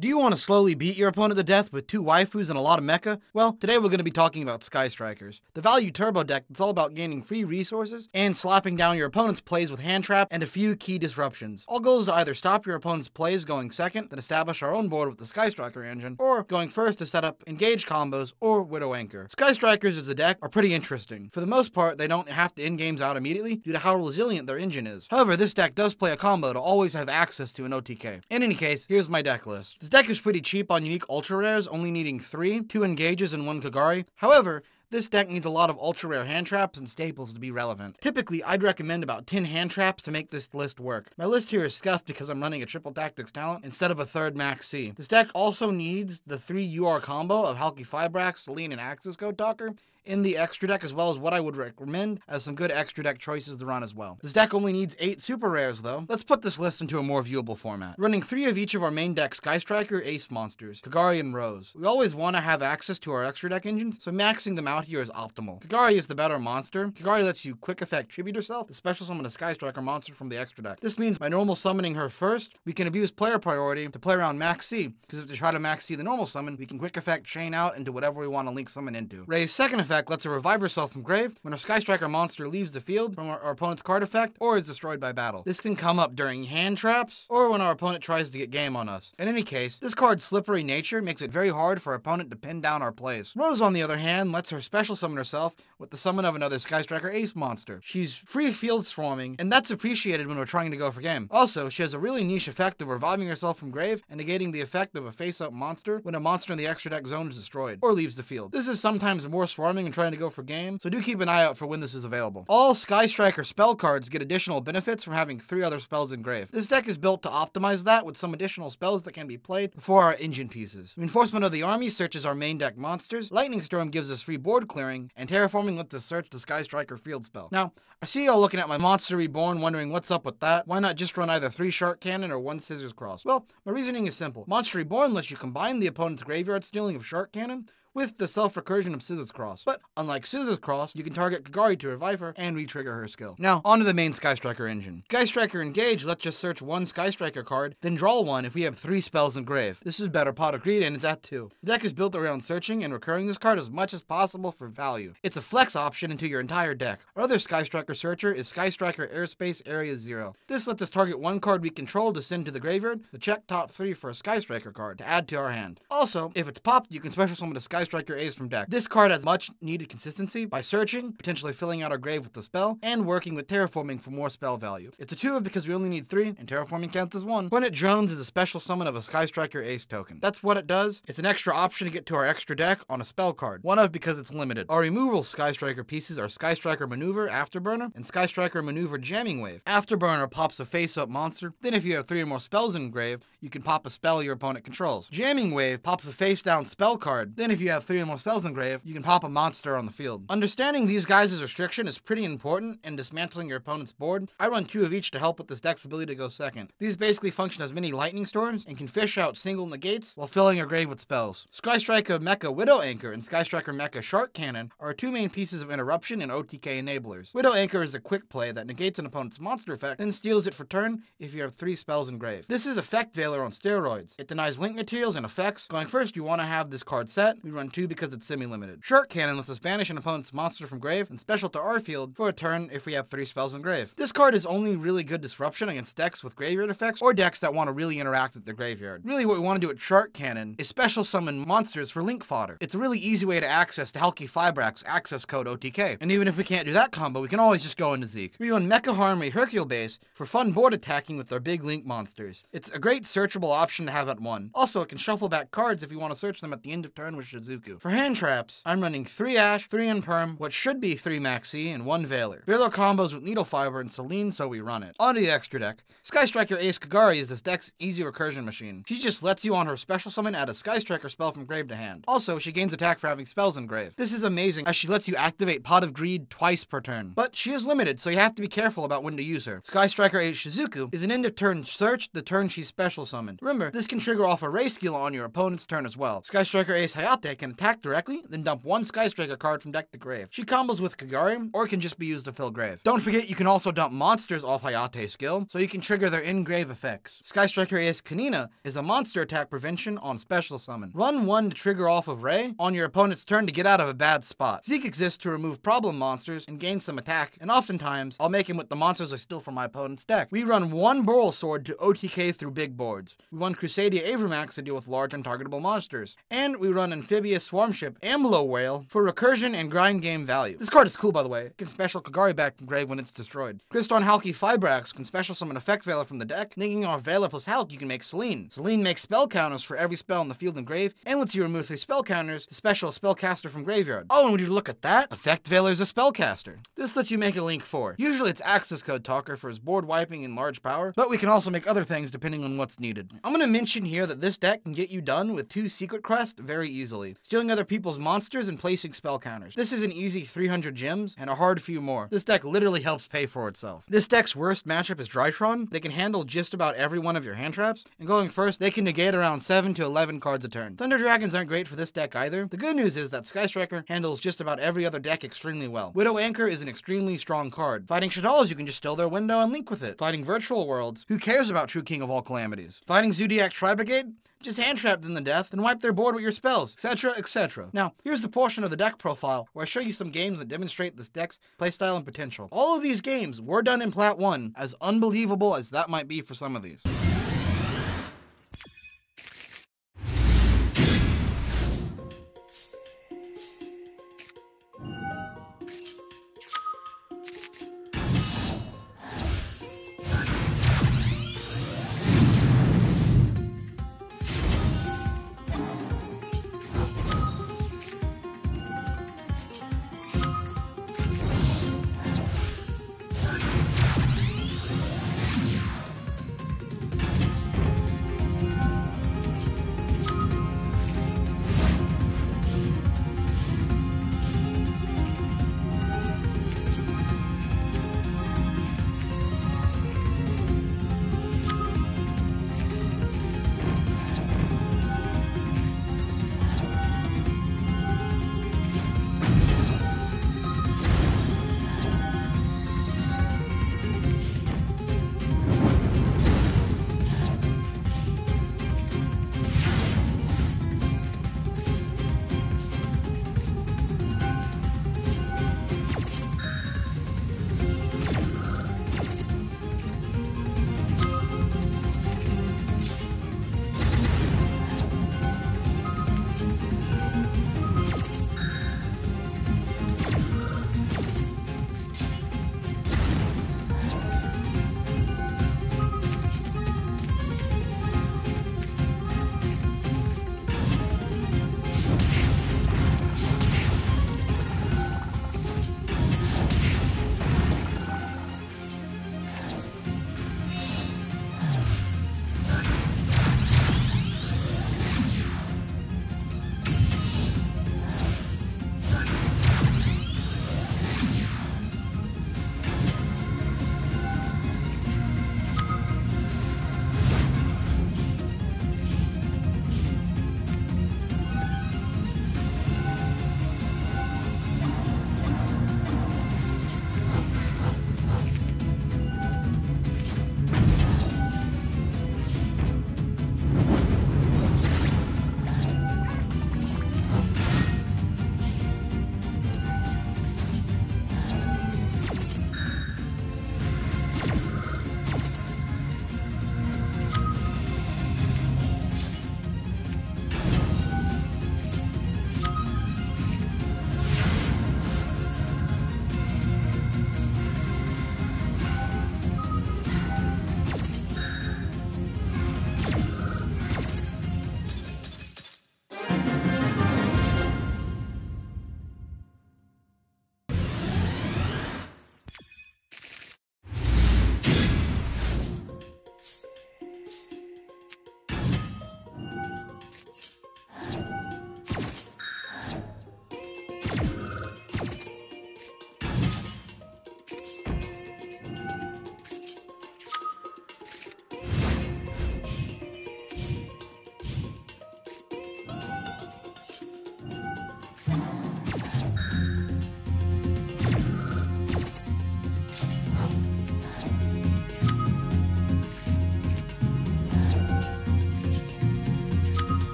Do you want to slowly beat your opponent to death with 2 waifus and a lot of mecha? Well, today we're going to be talking about Sky Strikers, the value turbo deck that's all about gaining free resources and slapping down your opponent's plays with hand trap and a few key disruptions. All goals to either stop your opponent's plays going second, then establish our own board with the Sky Striker engine, or going first to set up engage combos or Widow Anchor. Sky Strikers as a deck are pretty interesting. For the most part, they don't have to end games out immediately due to how resilient their engine is. However, this deck does play a combo to always have access to an OTK. In any case, here's my deck list. This deck is pretty cheap on unique ultra rares, only needing 3, 2 engages and 1 Kagari. However, this deck needs a lot of ultra rare hand traps and staples to be relevant. Typically, I'd recommend about 10 hand traps to make this list work. My list here is scuffed because I'm running a triple tactics talent instead of a third max C. This deck also needs the 3 UR combo of Halki Fibrax, Celine, and Axis Code Talker in the extra deck, as well as what I would recommend as some good extra deck choices to run as well. This deck only needs 8 super rares though. Let's put this list into a more viewable format. Running 3 of each of our main deck Sky Striker, Ace monsters, Kagari, and Rose. We always want to have access to our extra deck engines, so maxing them out here is optimal. Kagari is the better monster. Kagari lets you quick effect tribute herself, to special summon a Sky Striker monster from the extra deck. This means by normal summoning her first, we can abuse player priority to play around max C, because if they try to max C the normal summon, we can quick effect chain out into whatever we want to link summon into. Ray's second effect lets her revive herself from grave when a Sky Striker monster leaves the field from our opponent's card effect or is destroyed by battle. This can come up during hand traps or when our opponent tries to get game on us. In any case, this card's slippery nature makes it very hard for our opponent to pin down our plays. Rose, on the other hand, lets her special summon herself with the summon of another Sky Striker Ace monster. She's free field swarming, and that's appreciated when we're trying to go for game. Also, she has a really niche effect of reviving herself from grave and negating the effect of a face-up monster when a monster in the extra deck zone is destroyed or leaves the field. This is sometimes more swarming and trying to go for game, so do keep an eye out for when this is available. All Sky Striker spell cards get additional benefits from having 3 other spells in grave. This deck is built to optimize that with some additional spells that can be played before our engine pieces. Reinforcement of the Army searches our main deck monsters, Lightning Storm gives us free board clearing, and Terraforming lets us search the Sky Striker field spell. Now, I see y'all looking at my Monster Reborn wondering what's up with that. Why not just run either 3 Shark Cannon or 1 Scissors Cross? Well, my reasoning is simple. Monster Reborn lets you combine the opponent's graveyard stealing of Shark Cannon with the self-recursion of Scissors Cross. But unlike Scissors Cross, you can target Kagari to revive her and re-trigger her skill. Now, onto the main Sky Striker engine. Sky Striker Engage lets us search 1 Sky Striker card, then draw 1 if we have 3 spells in grave. This is better Pot of Greed, and it's at 2. The deck is built around searching and recurring this card as much as possible for value. It's a flex option into your entire deck. Our other Sky Striker searcher is Sky Striker Airspace Area 0. This lets us target 1 card we control to send to the graveyard, the check top 3 for a Sky Striker card to add to our hand. Also, if it's popped, you can special summon a Sky Striker Ace from deck. This card has much needed consistency by searching, potentially filling out our grave with the spell, and working with Terraforming for more spell value. It's a 2 of because we only need 3, and Terraforming counts as 1. When it drones is a special summon of a Sky Striker Ace token. That's what it does. It's an extra option to get to our extra deck on a spell card. 1 of because it's limited. Our removal Sky Striker pieces are Sky Striker Maneuver, Afterburner, and Sky Striker Maneuver Jamming Wave. Afterburner pops a face-up monster. Then if you have 3 or more spells in grave, you can pop a spell your opponent controls. Jamming Wave pops a face-down spell card. Then if you have 3 or more spells in grave, you can pop a monster on the field. Understanding these guys' restriction is pretty important in dismantling your opponent's board. I run 2 of each to help with this deck's ability to go second. These basically function as mini lightning storms and can fish out single negates while filling your grave with spells. Sky Striker Mecha Widow Anchor and Sky Striker Mecha Shark Cannon are our 2 main pieces of interruption and OTK enablers. Widow Anchor is a quick play that negates an opponent's monster effect, then steals it for turn if you have 3 spells in grave. This is Effect Veiler on steroids. It denies link materials and effects. Going first, you want to have this card set. We run 2 because it's semi-limited. Shark Cannon lets us banish an opponent's monster from grave and special to our field for a turn if we have 3 spells in grave. This card is only really good disruption against decks with graveyard effects or decks that want to really interact with the graveyard. Really what we want to do with Shark Cannon is special summon monsters for link fodder. It's a really easy way to access to Halki Fibrax access code OTK. And even if we can't do that combo, we can always just go into Zeke. We run Mecha Harmony Hercule base for fun board attacking with our big link monsters. It's a great searchable option to have at 1. Also, it can shuffle back cards if you want to search them at the end of turn with Shizuku. For hand traps, I'm running 3 Ash, 3 Imperm, what should be 3 Maxi, and 1 Veiler. Veiler combos with Needle Fiber and Celine, so we run it. On to the extra deck. Sky Striker Ace Kagari is this deck's easy recursion machine. She just lets you on her special summon add a Sky Striker spell from grave to hand. Also, she gains attack for having spells in grave. This is amazing as she lets you activate Pot of Greed twice per turn. But she is limited, so you have to be careful about when to use her. Sky Striker Ace Shizuku is an end of turn search the turn she's special summoned. Remember, this can trigger off a Ray skill on your opponent's turn as well. Sky Striker Ace Hayate can attack directly, then dump one Sky Striker card from deck to grave. She combos with Kagari, or can just be used to fill grave. Don't forget you can also dump monsters off Hayate's skill, so you can trigger their in-grave effects. Sky Striker Ace Kanina is a monster attack prevention on special summon. Run 1 to trigger off of Ray on your opponent's turn to get out of a bad spot. Zeke exists to remove problem monsters and gain some attack, and oftentimes I'll make him with the monsters I steal from my opponent's deck. We run 1 Boral Sword to OTK through big boards. We run Crusadia Avramax to deal with large untargetable monsters. And we run Amphibious Swarmship Amlo Whale for recursion and grind game value. This card is cool, by the way. It can special Kagari back from grave when it's destroyed. Kriston Halki Fibrax can special summon Effect Veiler from the deck. Nicking off Veiler plus Halk, you can make Selene. Selene makes spell counters for every spell in the field and grave, and lets you remove 3 spell counters to special Spellcaster from graveyard. Oh, and would you look at that? Effect Veiler's a Spellcaster. This lets you make a Link 4. Usually it's access code talker for his board wiping and large power, but we can also make other things depending on what's needed. I'm gonna mention here that this deck can get you done with 2 Secret Crest very easily, stealing other people's monsters and placing spell counters. This is an easy 300 gems and a hard few more. This deck literally helps pay for itself. This deck's worst matchup is Drytron. They can handle just about every one of your hand traps, and going first, they can negate around 7 to 11 cards a turn. Thunder Dragons aren't great for this deck either. The good news is that Sky Striker handles just about every other deck extremely well. Widow Anchor is an extremely strong card. Fighting Shaddoll's, you can just steal their window and link with it. Fighting Virtual Worlds, who cares about True King of all calamities? Fighting YGOPro Tri-Brigade? Just hand trap them to death, then wipe their board with your spells, etc, etc. Now, here's the portion of the deck profile where I show you some games that demonstrate this deck's playstyle and potential. All of these games were done in Plat 1, as unbelievable as that might be for some of these.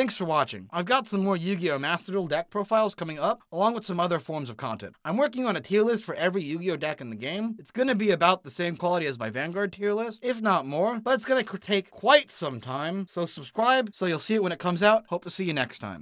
Thanks for watching. I've got some more Yu-Gi-Oh! Master Duel deck profiles coming up, along with some other forms of content. I'm working on a tier list for every Yu-Gi-Oh! Deck in the game. It's gonna be about the same quality as my Vanguard tier list, if not more, but it's gonna take quite some time, so subscribe so you'll see it when it comes out. Hope to see you next time.